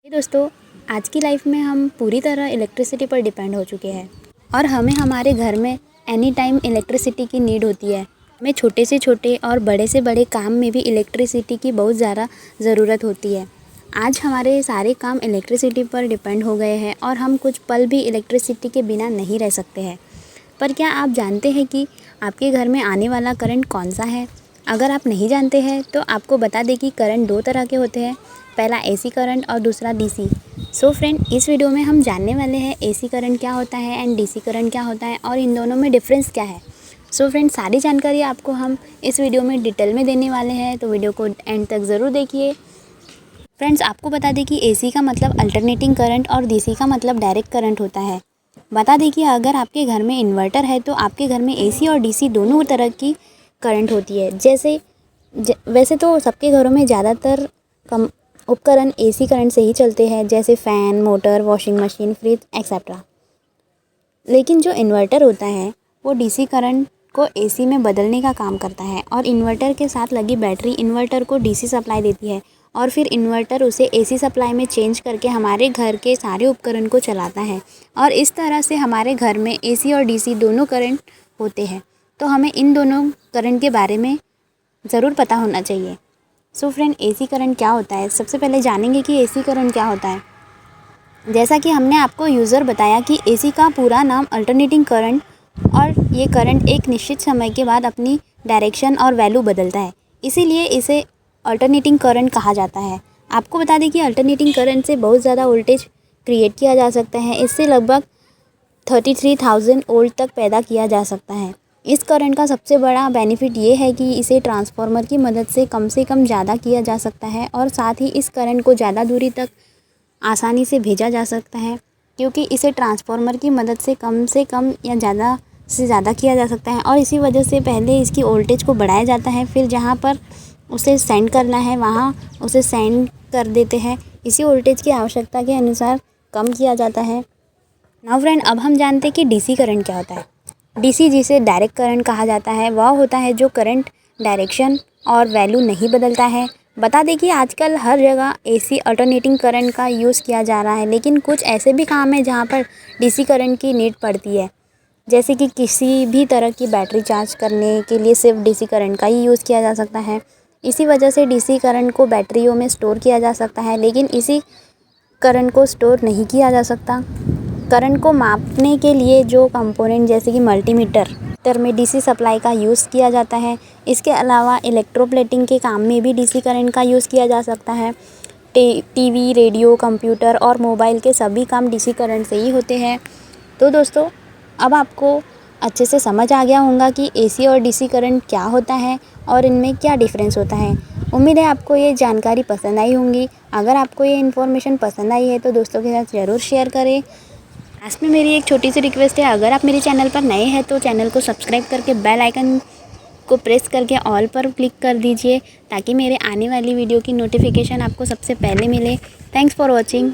दोस्तों, आज की लाइफ में हम पूरी तरह इलेक्ट्रिसिटी पर डिपेंड हो चुके हैं और हमें हमारे घर में एनी टाइम इलेक्ट्रिसिटी की नीड होती है। हमें छोटे से छोटे और बड़े से बड़े काम में भी इलेक्ट्रिसिटी की बहुत ज़्यादा ज़रूरत होती है। आज हमारे सारे काम इलेक्ट्रिसिटी पर डिपेंड हो गए हैं और हम कुछ पल भी इलेक्ट्रिसिटी के बिना नहीं रह सकते हैं। पर क्या आप जानते हैं कि आपके घर में आने वाला करंट कौन सा है? अगर आप नहीं जानते हैं तो आपको बता दें कि करंट दो तरह के होते हैं, पहला एसी करंट और दूसरा डीसी। सो फ्रेंड, इस वीडियो में हम जानने वाले हैं एसी करंट क्या होता है एंड डीसी करंट क्या होता है और इन दोनों में डिफरेंस क्या है। सो फ्रेंड, सारी जानकारी आपको हम इस वीडियो में डिटेल में देने वाले हैं, तो वीडियो को एंड तक ज़रूर देखिए। फ्रेंड्स, आपको बता दें कि एसी का मतलब अल्टरनेटिंग करंट और डीसी का मतलब डायरेक्ट करंट होता है। बता दें कि अगर आपके घर में इन्वर्टर है तो आपके घर में एसी और डीसी दोनों तरह की करंट होती है। वैसे तो सबके घरों में ज़्यादातर कम उपकरण एसी करंट से ही चलते हैं, जैसे fan, motor, washing machine, fridge etcetera. लेकिन जो इन्वर्टर होता है वो डीसी करंट को एसी में बदलने का काम करता है और इन्वर्टर के साथ लगी बैटरी इन्वर्टर को डीसी सप्लाई देती है और फिर इन्वर्टर उसे एसी सप्लाई में चेंज करके हमारे घर के सारे उपकरण को चलाता है और इस तरह से हमारे घर में एसी और डीसी दोनों करंट होते हैं। तो हमें इन दोनों करंट के बारे में ज़रूर पता होना चाहिए। सो फ्रेंड, एसी करंट क्या होता है? सबसे पहले जानेंगे कि एसी करंट क्या होता है। जैसा कि हमने आपको यूज़र बताया कि एसी का पूरा नाम अल्टरनेटिंग करंट और ये करंट एक निश्चित समय के बाद अपनी डायरेक्शन और वैल्यू बदलता है, इसीलिए इसे अल्टरनेटिंग करंट कहा जाता है। आपको बता दें कि अल्टरनेटिंग करंट से बहुत ज़्यादा वोल्टेज क्रिएट किया जा सकता है। इससे लगभग 33,000 वोल्ट तक पैदा किया जा सकता है। इस करंट का सबसे बड़ा बेनिफिट ये है कि इसे ट्रांसफार्मर की मदद से कम ज़्यादा किया जा सकता है और साथ ही इस करंट को ज़्यादा दूरी तक आसानी से भेजा जा सकता है, क्योंकि इसे ट्रांसफार्मर की मदद से कम या ज़्यादा से ज़्यादा किया जा सकता है और इसी वजह से पहले इसकी वोल्टेज को बढ़ाया जाता है, फिर जहाँ पर उसे सेंड करना है वहाँ उसे सेंड कर देते हैं। इसी वोल्टेज की आवश्यकता के अनुसार कम किया जाता है। नाउ फ्रेंड, अब हम जानते हैं कि डीसी करंट क्या होता है। डीसी, जिसे डायरेक्ट करंट कहा जाता है, वह होता है जो करंट डायरेक्शन और वैल्यू नहीं बदलता है। बता दें कि आजकल हर जगह एसी अल्टरनेटिंग करंट का यूज़ किया जा रहा है, लेकिन कुछ ऐसे भी काम है जहाँ पर डीसी करंट की नीड पड़ती है, जैसे कि किसी भी तरह की बैटरी चार्ज करने के लिए सिर्फ डीसी करंट का ही यूज़ किया जा सकता है। इसी वजह से डीसी करंट को बैटरियों में स्टोर किया जा सकता है, लेकिन इसी करंट को स्टोर नहीं किया जा सकता। करंट को मापने के लिए जो कंपोनेंट जैसे कि मल्टीमीटर में डीसी सप्लाई का यूज़ किया जाता है। इसके अलावा इलेक्ट्रोप्लेटिंग के काम में भी डीसी करंट का यूज़ किया जा सकता है। टीवी, रेडियो, कंप्यूटर और मोबाइल के सभी काम डीसी करंट से ही होते हैं। तो दोस्तों, अब आपको अच्छे से समझ आ गया होगा कि एसी और डीसी करंट क्या होता है और इनमें क्या डिफरेंस होता है। उम्मीद है आपको ये जानकारी पसंद आई होंगी। अगर आपको ये इन्फॉर्मेशन पसंद आई है तो दोस्तों के साथ ज़रूर शेयर करें। लास्ट में मेरी एक छोटी सी रिक्वेस्ट है, अगर आप मेरे चैनल पर नए हैं तो चैनल को सब्सक्राइब करके बेल आइकन को प्रेस करके ऑल पर क्लिक कर दीजिए, ताकि मेरे आने वाली वीडियो की नोटिफिकेशन आपको सबसे पहले मिले। Thanks for watching.